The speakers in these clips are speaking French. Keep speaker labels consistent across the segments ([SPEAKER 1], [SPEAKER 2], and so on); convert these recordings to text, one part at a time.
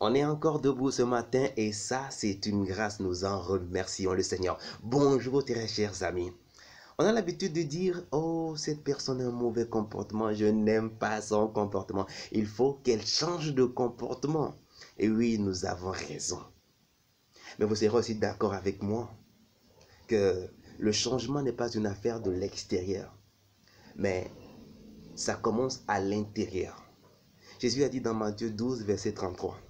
[SPEAKER 1] On est encore debout ce matin et ça, c'est une grâce. Nous en remercions le Seigneur. Bonjour, très chers amis. On a l'habitude de dire, oh, cette personne a un mauvais comportement, je n'aime pas son comportement. Il faut qu'elle change de comportement. Et oui, nous avons raison. Mais vous serez aussi d'accord avec moi que le changement n'est pas une affaire de l'extérieur, mais ça commence à l'intérieur. Jésus a dit dans Matthieu 12, verset 33, «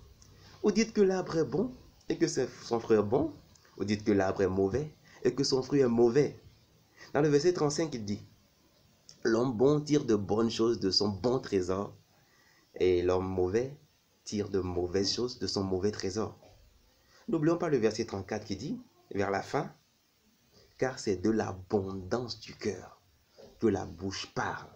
[SPEAKER 1] Ou dites que l'arbre est bon et que son fruit est bon, ou dites que l'arbre est mauvais et que son fruit est mauvais. » Dans le verset 35, il dit, « L'homme bon tire de bonnes choses de son bon trésor, et l'homme mauvais tire de mauvaises choses de son mauvais trésor. » N'oublions pas le verset 34 qui dit, vers la fin, « Car c'est de l'abondance du cœur que la bouche parle. »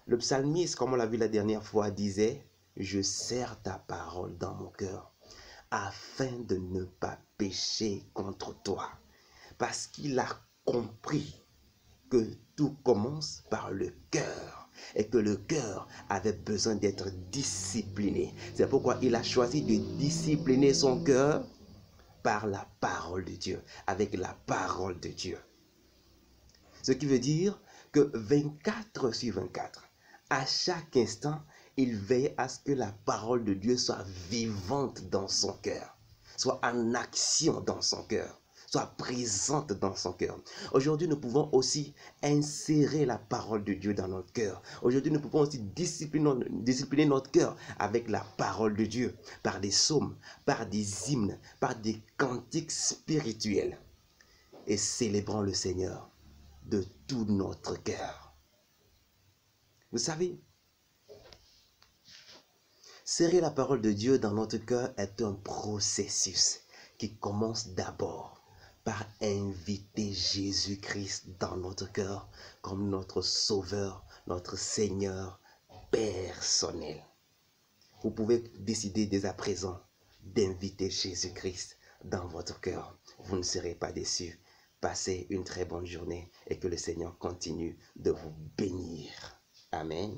[SPEAKER 1] Le psalmiste, comme on l'a vu la dernière fois, disait, « Je serre ta parole dans mon cœur, afin de ne pas pécher contre toi. » Parce qu'il a compris que tout commence par le cœur et que le cœur avait besoin d'être discipliné. C'est pourquoi il a choisi de discipliner son cœur par la parole de Dieu, avec la parole de Dieu. Ce qui veut dire que 24 sur 24, à chaque instant, il veille à ce que la parole de Dieu soit vivante dans son cœur, soit en action dans son cœur, soit présente dans son cœur. Aujourd'hui, nous pouvons aussi insérer la parole de Dieu dans notre cœur. Aujourd'hui, nous pouvons aussi discipliner notre cœur avec la parole de Dieu, par des psaumes, par des hymnes, par des cantiques spirituels. Et célébrons le Seigneur de tout notre cœur. Vous savez, serrer la parole de Dieu dans notre cœur est un processus qui commence d'abord par inviter Jésus-Christ dans notre cœur comme notre Sauveur, notre Seigneur personnel. Vous pouvez décider dès à présent d'inviter Jésus-Christ dans votre cœur. Vous ne serez pas déçus. Passez une très bonne journée et que le Seigneur continue de vous bénir. Amen.